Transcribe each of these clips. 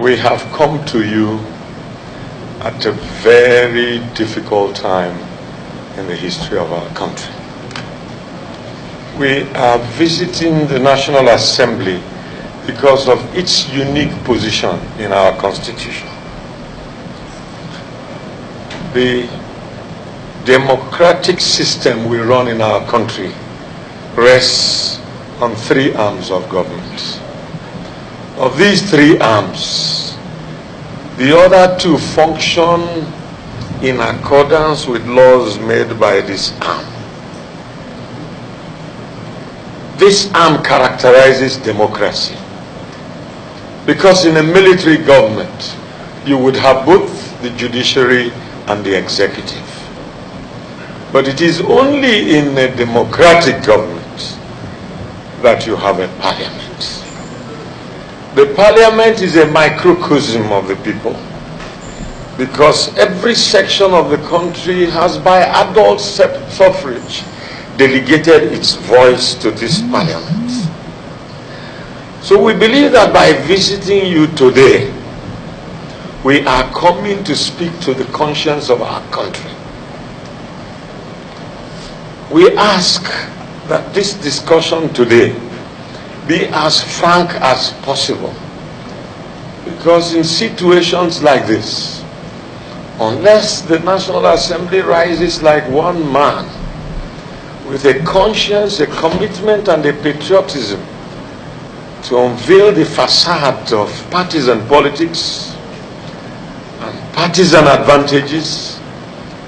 We have come to you at a very difficult time in the history of our country. We are visiting the National Assembly because of its unique position in our Constitution. The democratic system we run in our country rests on three arms of government. Of these three arms, the other two function in accordance with laws made by this arm. This arm characterizes democracy, because in a military government, you would have both the judiciary and the executive. But it is only in a democratic government that you have a parliament. The parliament is a microcosm of the people, because every section of the country has, by adult suffrage, delegated its voice to this parliament. So we believe that by visiting you today, we are coming to speak to the conscience of our country. We ask that this discussion today be as frank as possible, because in situations like this, unless the National Assembly rises like one man with a conscience, a commitment, and a patriotism to unveil the facade of partisan politics and partisan advantages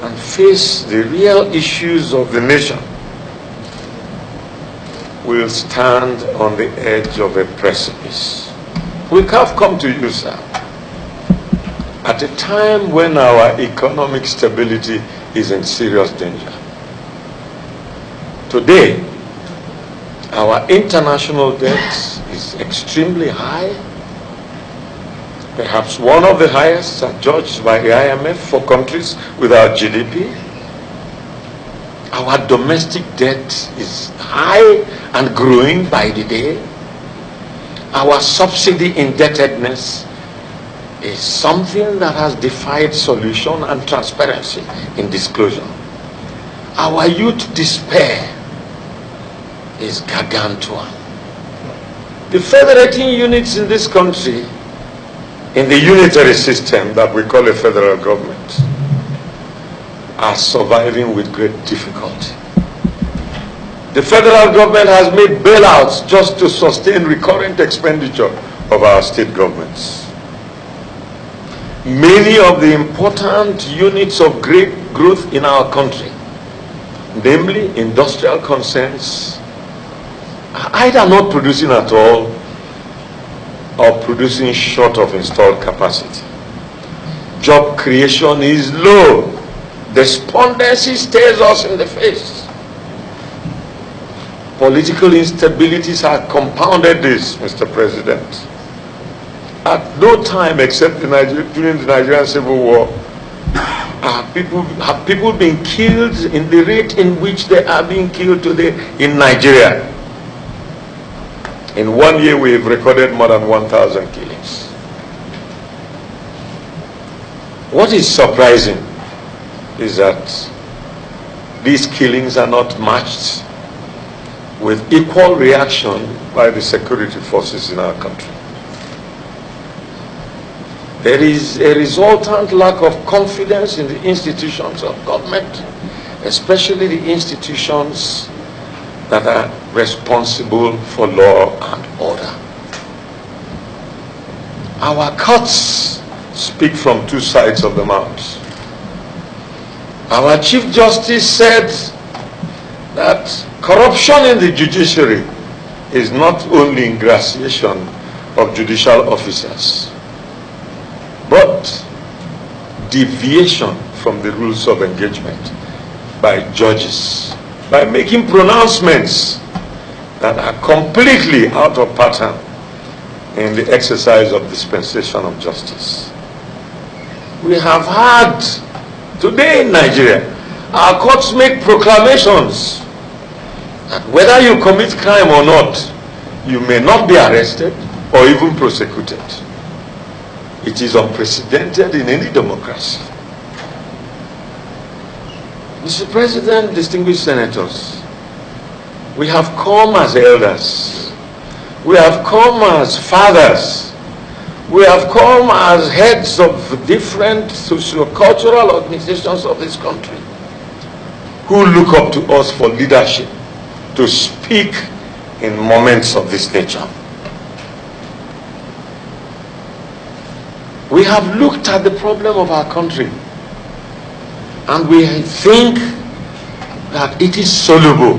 and face the real issues of the nation, will stand on the edge of a precipice. We have come to you, sir, at a time when our economic stability is in serious danger. Today, our international debt is extremely high, perhaps one of the highest judged by the IMF for countries without GDP. Our domestic debt is high and growing by the day. Our subsidy indebtedness is something that has defied solution and transparency in disclosure. Our youth despair is gargantuan. The federating units in this country, in the unitary system that we call a federal government, are surviving with great difficulty. The federal government has made bailouts just to sustain recurrent expenditure of our state governments. Many of the important units of great growth in our country, namely industrial concerns, are either not producing at all or producing short of installed capacity. Job creation is low. Despondency stares us in the face. Political instabilities have compounded this, Mr. President. At no time except during the Nigerian Civil War have people been killed in the rate in which they are being killed today in Nigeria. In 1 year, we have recorded more than 1,000 killings. What is surprising is that these killings are not matched with equal reaction by the security forces in our country. There is a resultant lack of confidence in the institutions of government, especially the institutions that are responsible for law and order. Our courts speak from two sides of the mouth. Our Chief Justice said that corruption in the judiciary is not only ingratiation of judicial officers, but deviation from the rules of engagement by judges, by making pronouncements that are completely out of pattern in the exercise of dispensation of justice. We have had, today in Nigeria, our courts make proclamations that whether you commit crime or not, you may not be arrested or even prosecuted. It is unprecedented in any democracy. Mr. President, distinguished senators, we have come as elders. We have come as fathers. We have come as heads of different socio-cultural organizations of this country who look up to us for leadership to speak in moments of this nature. We have looked at the problem of our country and we think that it is soluble,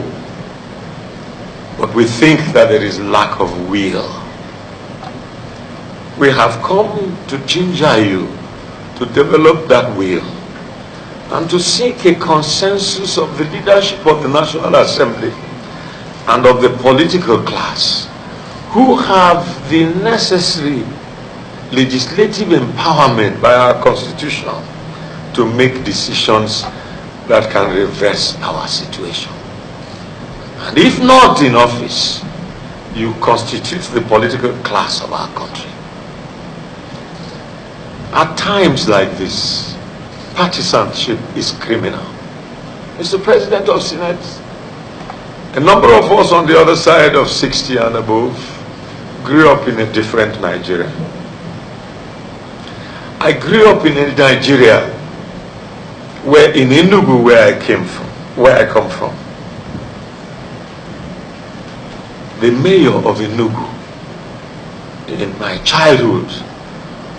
but we think that there is lack of will. We have come to ginger you to develop that will and to seek a consensus of the leadership of the National Assembly and of the political class who have the necessary legislative empowerment by our Constitution to make decisions that can reverse our situation. And if not in office, you constitute the political class of our country. At times like this, partisanship is criminal. Mr. President of Senate, a number of us on the other side of 60 and above grew up in a different Nigeria. I grew up in a Nigeria where in Enugu, where I come from, the mayor of Enugu in my childhood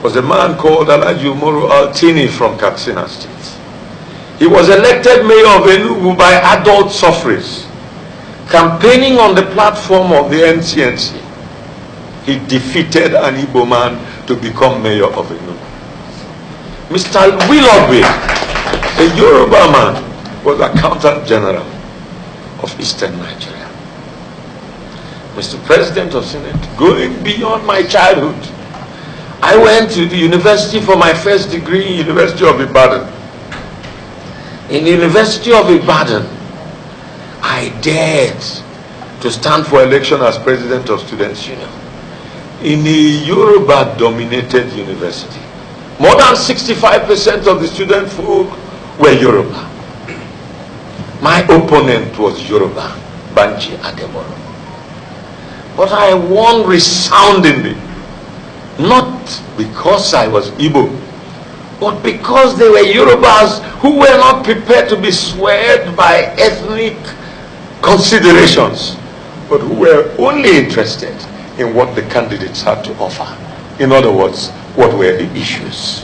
was a man called Alhaji Umaru Altini from Katsina State. He was elected mayor of Enugu by adult suffrage, campaigning on the platform of the NCNC. He defeated an Igbo man to become mayor of Enugu. Mr. Willoughby, a Yoruba man, was accountant general of Eastern Nigeria. Mr. President of Senate, going beyond my childhood, I went to the university for my first degree, University of Ibadan. In the University of Ibadan, I dared to stand for election as President of Students' Union in a Yoruba-dominated university. More than 65% of the student folk were Yoruba. My opponent was Yoruba, Banji Adeboro. But I won resoundingly, not because I was Igbo, but because they were Yorubas who were not prepared to be swayed by ethnic considerations, but who were only interested in what the candidates had to offer. In other words, what were the issues?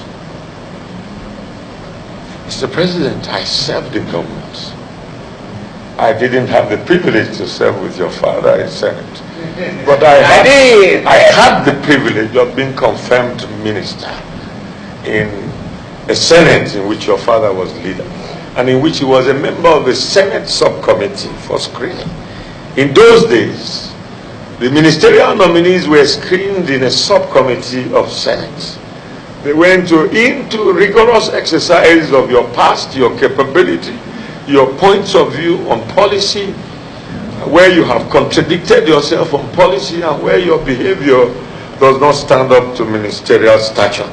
Mr. President, I served in government. I didn't have the privilege to serve with your father in Senate. But I had the privilege of being confirmed minister in a Senate in which your father was leader, and in which he was a member of the Senate subcommittee for screening. In those days, the ministerial nominees were screened in a subcommittee of Senate. They went into rigorous exercise of your past, your capability, your points of view on policy, where you have contradicted yourself on policy and where your behavior does not stand up to ministerial stature.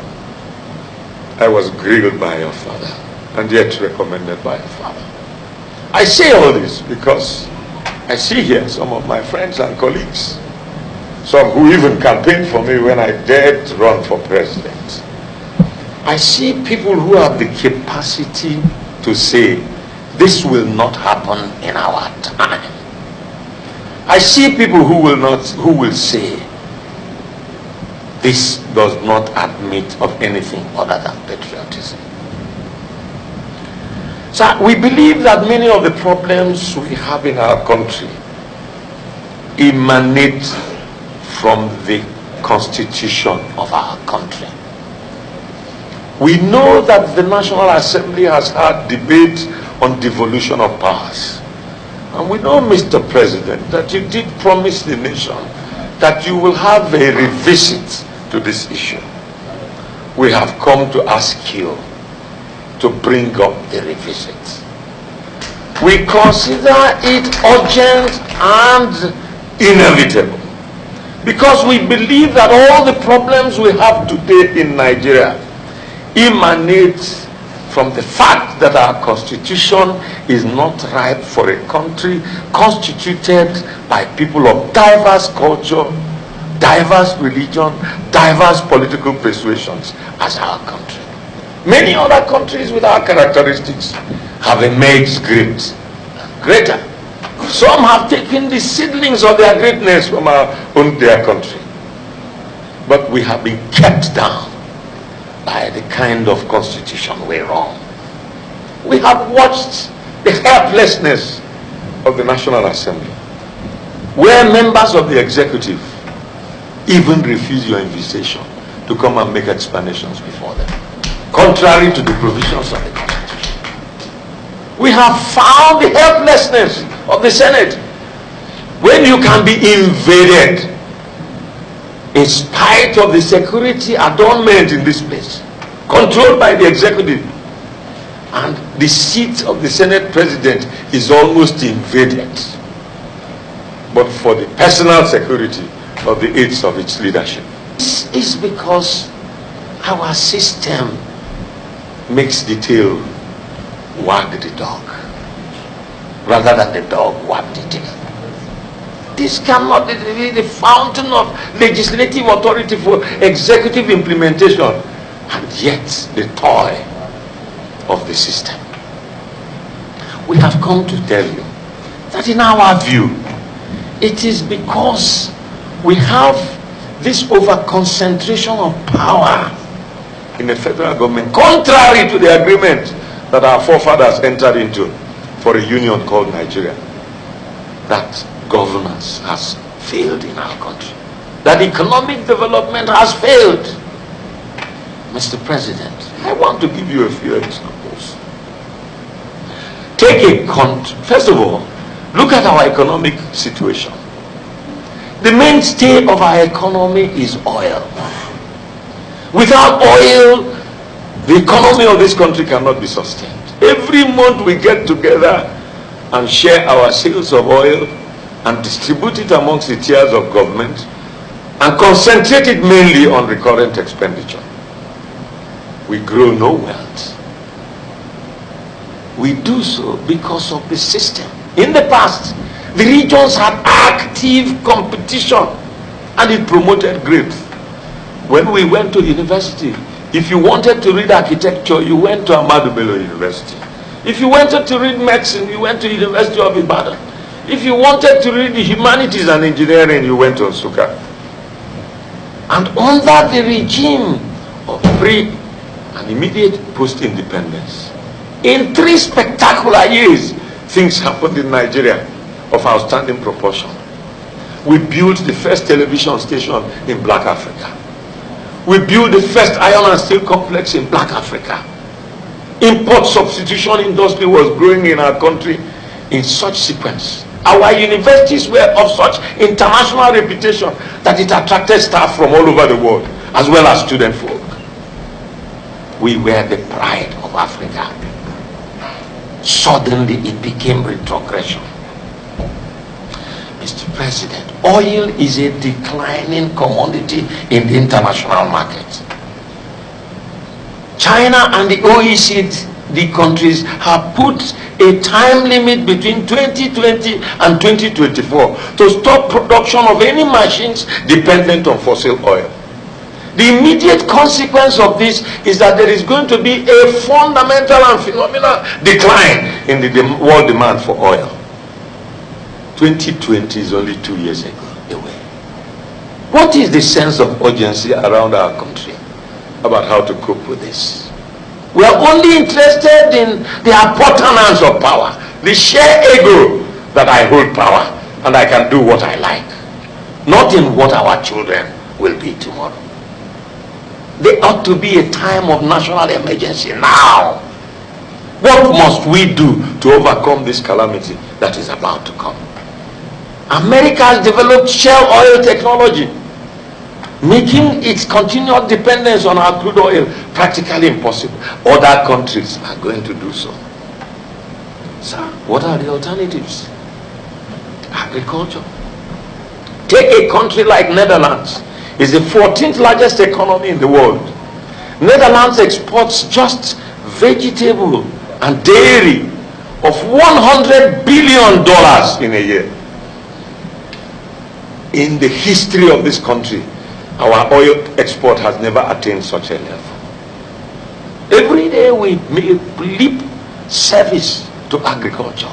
I was grilled by your father and yet recommended by your father. I say all this because I see here some of my friends and colleagues, some who even campaigned for me when I dared to run for president. I see people who have the capacity to say, this will not happen in our time. I see people who will say, this does not admit of anything other than patriotism. So we believe that many of the problems we have in our country emanate from the constitution of our country. We know that the National Assembly has had debate on devolution of powers. And we know, Mr. President, that you did promise the nation that you will have a revisit to this issue. We have come to ask you to bring up the revisit. We consider it urgent and inevitable Because we believe that all the problems we have today in Nigeria emanate from the fact that our constitution is not ripe for a country constituted by people of diverse culture, diverse religion, diverse political persuasions as our country. Many other countries with our characteristics have emerged great, greater. Some have taken the seedlings of their greatness from their country. But we have been kept down by the kind of constitution we run. We have watched the helplessness of the National Assembly, where members of the executive even refuse your invitation to come and make explanations before them, contrary to the provisions of the Constitution. We have found the helplessness of the Senate when you can be invaded in spite of the security adornment in this place, controlled by the executive, and the seat of the Senate president is almost invaded, but for the personal security of the aides of its leadership. This is because our system makes the tail wag the dog rather than the dog wag the tail. This cannot be the fountain of legislative authority for executive implementation, and yet the toy of the system. We have come to tell you that in our view, it is because we have this over-concentration of power in the federal government, contrary to the agreement that our forefathers entered into for a union called Nigeria, that governance has failed in our country, that economic development has failed. Mr. President, I want to give you a few examples. First of all, look at our economic situation. The mainstay of our economy is oil. Without oil, the economy of this country cannot be sustained. Every month we get together and share our sales of oil and distribute it amongst the tiers of government and concentrate it mainly on recurrent expenditure. We grow no wealth. We do so because of the system. In the past, the regions had active competition and it promoted growth. When we went to university, if you wanted to read architecture, you went to Ahmadu Bello University. If you wanted to read medicine, you went to University of Ibadan. If you wanted to read the humanities and engineering, you went to Nsukka. And under the regime of pre and immediate post-independence, in 3 spectacular years, things happened in Nigeria of outstanding proportion. We built the first television station in Black Africa. We built the first iron and steel complex in Black Africa. Import substitution industry was growing in our country in such sequence. Our universities were of such international reputation that it attracted staff from all over the world, as well as student folk. We were the pride of Africa. Suddenly it became retrogression. Mr. President, oil is a declining commodity in the international market. China and the OECD countries have put a time limit between 2020 and 2024 to stop production of any machines dependent on fossil oil. The immediate consequence of this is that there is going to be a fundamental and phenomenal decline in the world demand for oil. 2020 is only 2 years away. What is the sense of urgency around our country about how to cope with this? We are only interested in the appurtenance of power, the sheer ego that I hold power and I can do what I like, not in what our children will be tomorrow. There ought to be a time of national emergency now. What must we do to overcome this calamity that is about to come? America has developed shale oil technology, making its continued dependence on our crude oil practically impossible. Other countries are going to do so. Sir, what are the alternatives? Agriculture. Take a country like Netherlands. It's the 14th largest economy in the world. Netherlands exports just vegetable and dairy of $100 billion in a year. In the history of this country, our oil export has never attained such a level. Every day we make lip service to agriculture.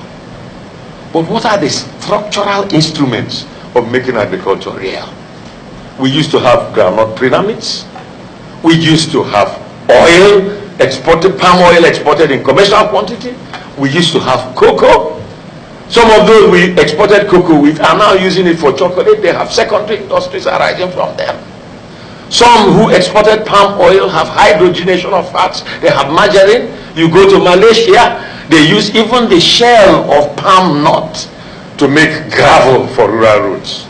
But what are the structural instruments of making agriculture real? We used to have groundnut pyramids. We used to have oil exported, palm oil exported in commercial quantity. We used to have cocoa. Some of those we exported cocoa with are now using it for chocolate. They have secondary industries arising from them. Some who exported palm oil have hydrogenation of fats. They have margarine. You go to Malaysia, they use even the shell of palm nut to make gravel for rural roads.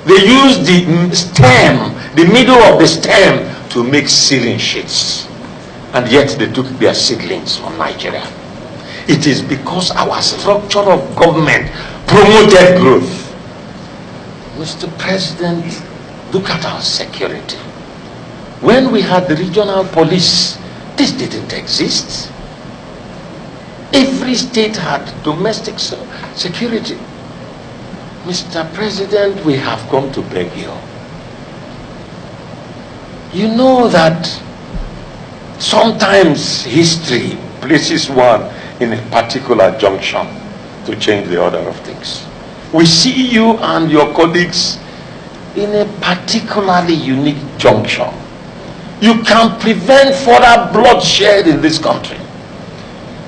They use the stem, the middle of the stem, to make ceiling sheets. And yet they took their seedlings from Nigeria. It is because our structure of government promoted growth. Mr. President, look at our security. When we had the regional police, this didn't exist. Every state had domestic security. Mr. President, we have come to beg you. You know that sometimes history places one in a particular junction to change the order of things. We see you and your colleagues in a particularly unique junction. You can prevent further bloodshed in this country.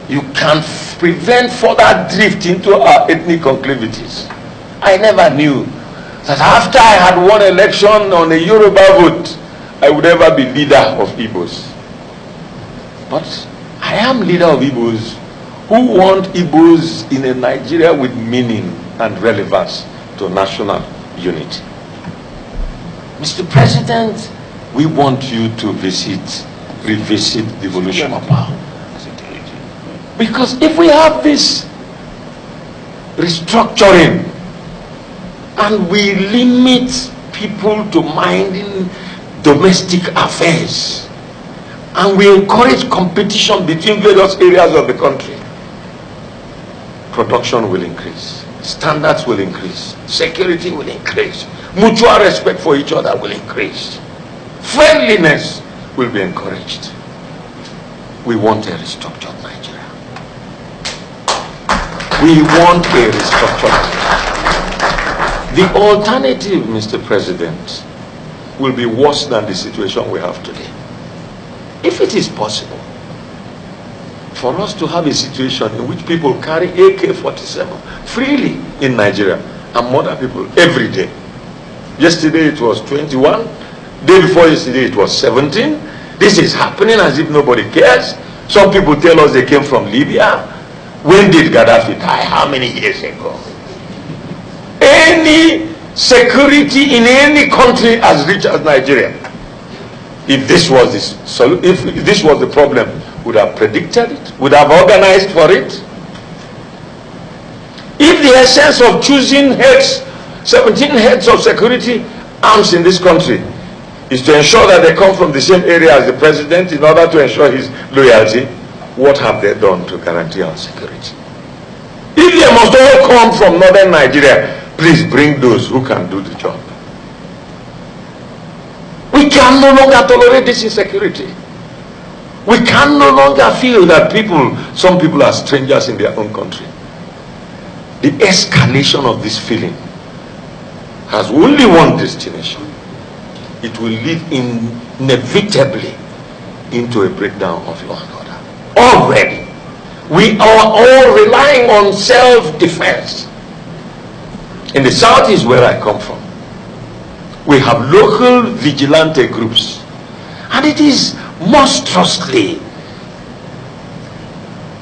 You can prevent further drift into our ethnic conclavities. I never knew that after I had won election on a Yoruba vote, I would ever be leader of Igbos. But I am leader of Igbos who want Igbos in a Nigeria with meaning and relevance to national unity. Mr. President, we want you to revisit devolution of power. Because if we have this restructuring and we limit people to minding domestic affairs and we encourage competition between various areas of the country, production will increase, standards will increase, security will increase, mutual respect for each other will increase, friendliness will be encouraged. We want a restructured Nigeria. We want a restructured Nigeria. The alternative, Mr. President, will be worse than the situation we have today. If it is possible for us to have a situation in which people carry AK-47 freely in Nigeria and murder people every day. Yesterday it was 21, day before yesterday it was 17. This is happening as if nobody cares. Some people tell us they came from Libya. When did Gaddafi die? How many years ago? Any security in any country as rich as Nigeria, if this was the problem, would have predicted it, would have organized for it. If the essence of choosing heads, 17 heads of security arms in this country, is to ensure that they come from the same area as the president in order to ensure his loyalty, what have they done to guarantee our security? If they must all come from northern Nigeria, please bring those who can do the job. We can no longer tolerate this insecurity. We can no longer feel that some people are strangers in their own country. The escalation of this feeling has only one destination. It will lead inevitably into a breakdown of law and order. Already, we are all relying on self-defense. In the south is where I come from. We have local vigilante groups, and it is monstrously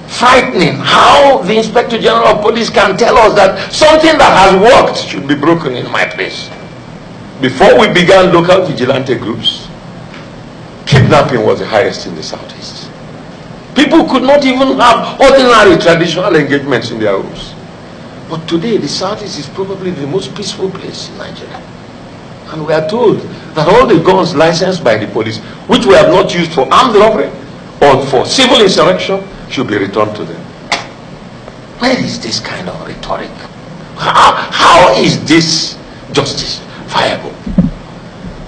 frightening how the Inspector General of Police can tell us that something that has worked should be broken in my place. Before we began local vigilante groups, kidnapping was the highest in the southeast. People could not even have ordinary traditional engagements in their homes. But today, the Southeast is probably the most peaceful place in Nigeria. And we are told that all the guns licensed by the police, which we have not used for armed robbery or for civil insurrection, should be returned to them. Where is this kind of rhetoric? How is this justice viable?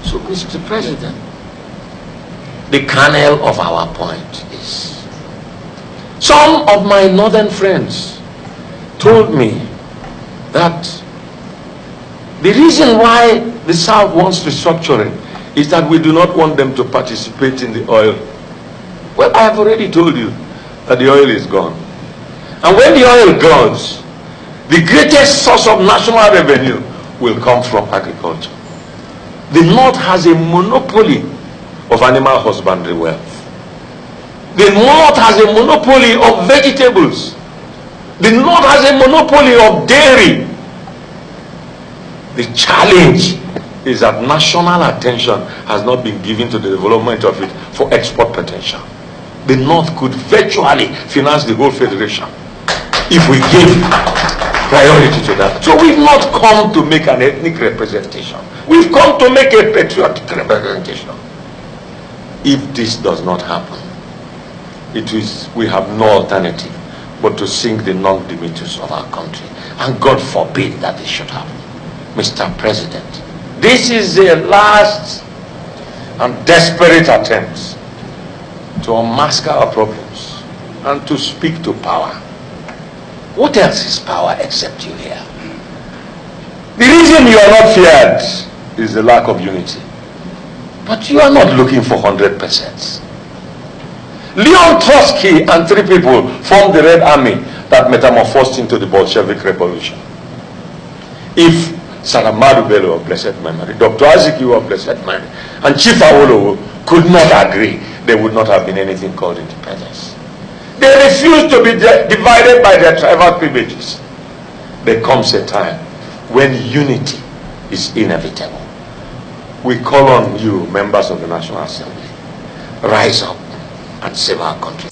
So, Mr. President, the kernel of our point is, some of my northern friends told me that the reason why the South wants restructuring is that we do not want them to participate in the oil. Well, I have already told you that the oil is gone. And when the oil goes, the greatest source of national revenue will come from agriculture. The North has a monopoly of animal husbandry wealth. The North has a monopoly of vegetables. The North has a monopoly of dairy. The challenge is that national attention has not been given to the development of it for export potential. The North could virtually finance the whole federation if we give priority to that. So we've not come to make an ethnic representation. We've come to make a patriotic representation. If this does not happen, we have no alternative but to sink the non-dignitaries of our country. And God forbid that this should happen. Mr. President, this is a last and desperate attempt to unmask our problems and to speak to power. What else is power except you here? The reason you are not feared is the lack of unity. But you are not looking for 100%. Leon Trotsky and 3 people formed the Red Army that metamorphosed into the Bolshevik Revolution. If Saramadu Bello of blessed memory, Dr. Azikiwe of blessed memory, and Chief Awolowo could not agree, there would not have been anything called independence. They refused to be divided by their tribal privileges. There comes a time when unity is inevitable. We call on you, members of the National Assembly, rise up and save our country.